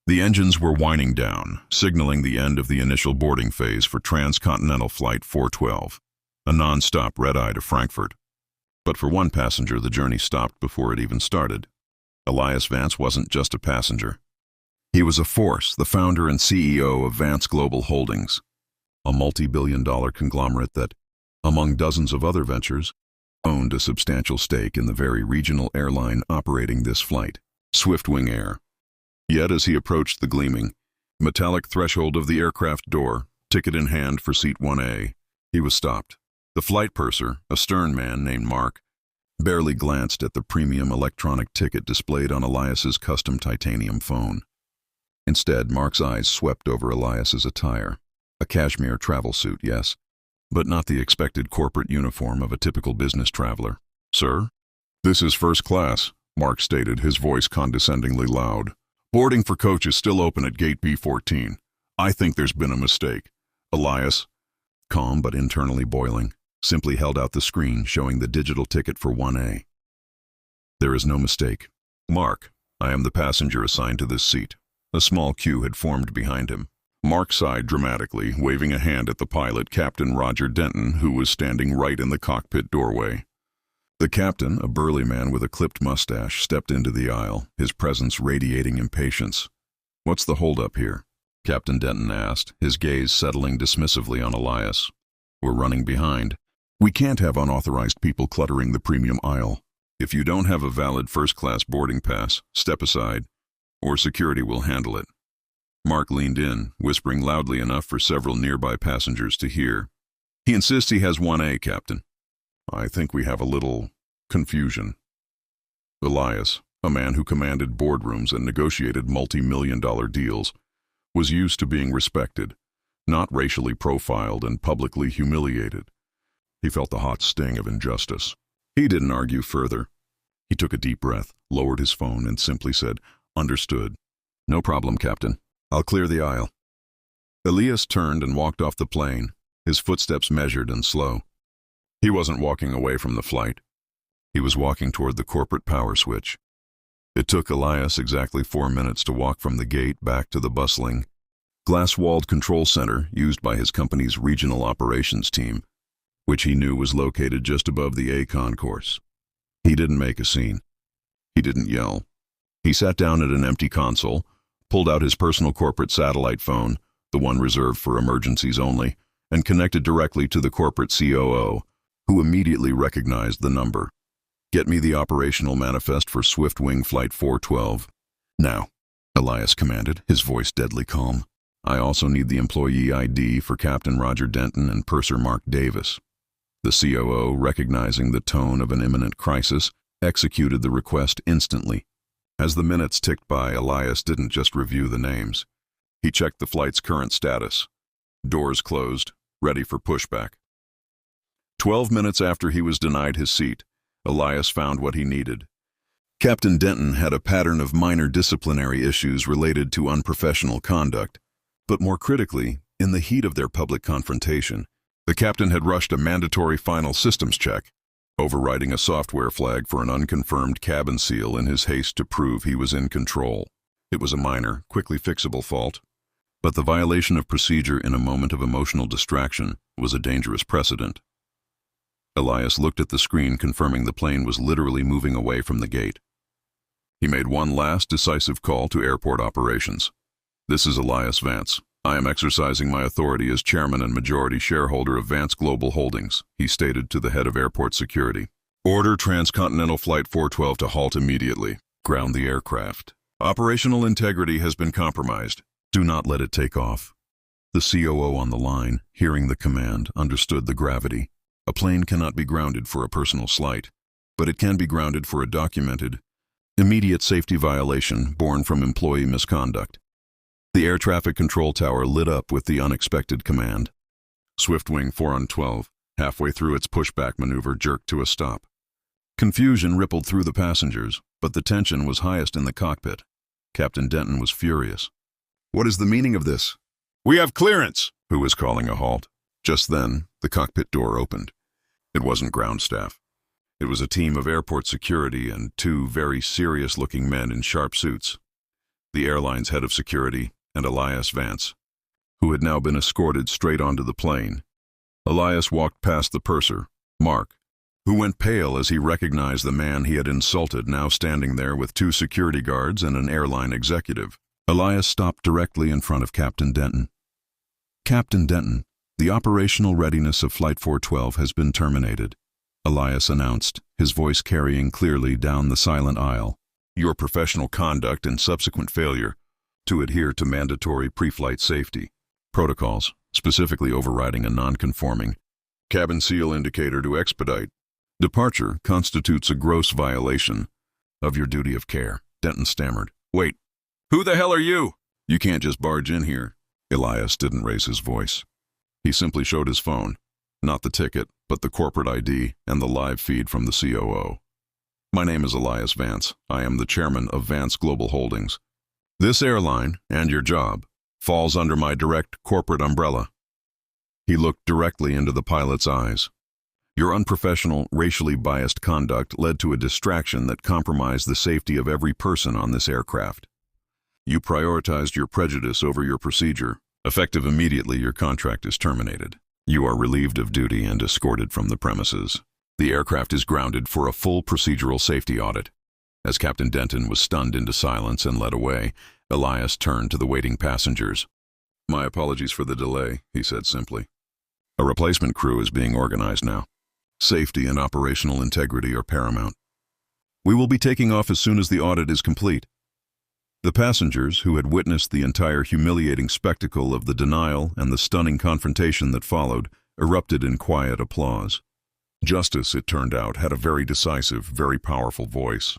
The engines were winding down, signaling the end of the initial boarding phase for Transcontinental Flight 412, a non-stop red-eye to Frankfurt. But for one passenger, the journey stopped before it even started. Elias Vance wasn't just a passenger. He was a force, the founder and CEO of Vance Global Holdings, a multi-billion-dollar conglomerate that, among dozens of other ventures, owned a substantial stake in the very regional airline operating this flight, Swiftwing Air. Yet as he approached the gleaming, metallic threshold of the aircraft door, ticket in hand for seat 1A, he was stopped. The flight purser, a stern man named Mark, barely glanced at the premium electronic ticket displayed on Elias's custom titanium phone. Instead, Mark's eyes swept over Elias's attire. A cashmere travel suit, yes, but not the expected corporate uniform of a typical business traveler. "Sir, this is first class," Mark stated, his voice condescendingly loud. "Boarding for coach is still open at gate B14. I think there's been a mistake." Elias, calm but internally boiling, simply held out the screen showing the digital ticket for 1A. "There is no mistake. Mark, I am the passenger assigned to this seat." A small queue had formed behind him. Mark sighed dramatically, waving a hand at the pilot, Captain Roger Denton, who was standing right in the cockpit doorway. The captain, a burly man with a clipped mustache, stepped into the aisle, his presence radiating impatience. "What's the holdup here?" Captain Denton asked, his gaze settling dismissively on Elias. "We're running behind. We can't have unauthorized people cluttering the premium aisle. If you don't have a valid first-class boarding pass, step aside, or security will handle it." Mark leaned in, whispering loudly enough for several nearby passengers to hear. "He insists he has 1A, Captain." "I think we have a little confusion." Elias, a man who commanded boardrooms and negotiated multi-million-dollar deals, was used to being respected, not racially profiled and publicly humiliated. He felt the hot sting of injustice. He didn't argue further. He took a deep breath, lowered his phone, and simply said, "Understood. No problem, Captain. I'll clear the aisle." Elias turned and walked off the plane, his footsteps measured and slow. He wasn't walking away from the flight. He was walking toward the corporate power switch. It took Elias exactly 4 minutes to walk from the gate back to the bustling, glass-walled control center used by his company's regional operations team, which he knew was located just above the A concourse. He didn't make a scene. He didn't yell. He sat down at an empty console, pulled out his personal corporate satellite phone, the one reserved for emergencies only, and connected directly to the corporate COO, who immediately recognized the number. "Get me the operational manifest for Swiftwing Flight 412. Now," Elias commanded, his voice deadly calm. "I also need the employee ID for Captain Roger Denton and Purser Mark Davis." The COO, recognizing the tone of an imminent crisis, executed the request instantly. As the minutes ticked by, Elias didn't just review the names. He checked the flight's current status. Doors closed, ready for pushback. 12 minutes after he was denied his seat, Elias found what he needed. Captain Denton had a pattern of minor disciplinary issues related to unprofessional conduct, but more critically, in the heat of their public confrontation, the captain had rushed a mandatory final systems check, overriding a software flag for an unconfirmed cabin seal in his haste to prove he was in control. It was a minor, quickly fixable fault, but the violation of procedure in a moment of emotional distraction was a dangerous precedent. Elias looked at the screen, confirming the plane was literally moving away from the gate. He made one last decisive call to airport operations. "This is Elias Vance. I am exercising my authority as chairman and majority shareholder of Vance Global Holdings," he stated to the head of airport security. "Order Transcontinental Flight 412 to halt immediately. Ground the aircraft. Operational integrity has been compromised. Do not let it take off." The COO on the line, hearing the command, understood the gravity. A plane cannot be grounded for a personal slight, but it can be grounded for a documented, immediate safety violation born from employee misconduct. The air traffic control tower lit up with the unexpected command. Swiftwing 412, halfway through its pushback maneuver, jerked to a stop. Confusion rippled through the passengers, but the tension was highest in the cockpit. Captain Denton was furious. "What is the meaning of this?" "We have clearance," who was calling a halt. Just then, the cockpit door opened. It wasn't ground staff. It was a team of airport security and two very serious-looking men in sharp suits. the airline's head of security, and Elias Vance, who had now been escorted straight onto the plane. Elias walked past the purser, Mark, who went pale as he recognized the man he had insulted now standing there with 2 security guards and an airline executive. Elias stopped directly in front of Captain Denton. "Captain Denton, the operational readiness of Flight 412 has been terminated," Elias announced, his voice carrying clearly down the silent aisle. "Your professional conduct and subsequent failure to adhere to mandatory pre-flight safety protocols, specifically overriding a non-conforming cabin seal indicator to expedite departure, constitutes a gross violation of your duty of care," Denton stammered. "Wait, who the hell are you? You can't just barge in here." Elias didn't raise his voice. He simply showed his phone, not the ticket, but the corporate ID and the live feed from the COO. "My name is Elias Vance. I am the chairman of Vance Global Holdings. This airline, and your job, falls under my direct corporate umbrella." He looked directly into the pilot's eyes. "Your unprofessional, racially biased conduct led to a distraction that compromised the safety of every person on this aircraft. You prioritized your prejudice over your procedure. Effective immediately, your contract is terminated. You are relieved of duty and escorted from the premises. The aircraft is grounded for a full procedural safety audit." As Captain Denton was stunned into silence and led away, Elias turned to the waiting passengers. "My apologies for the delay," he said simply. "A replacement crew is being organized now. Safety and operational integrity are paramount. We will be taking off as soon as the audit is complete." The passengers, who had witnessed the entire humiliating spectacle of the denial and the stunning confrontation that followed, erupted in quiet applause. Justice, it turned out, had a very decisive, very powerful voice.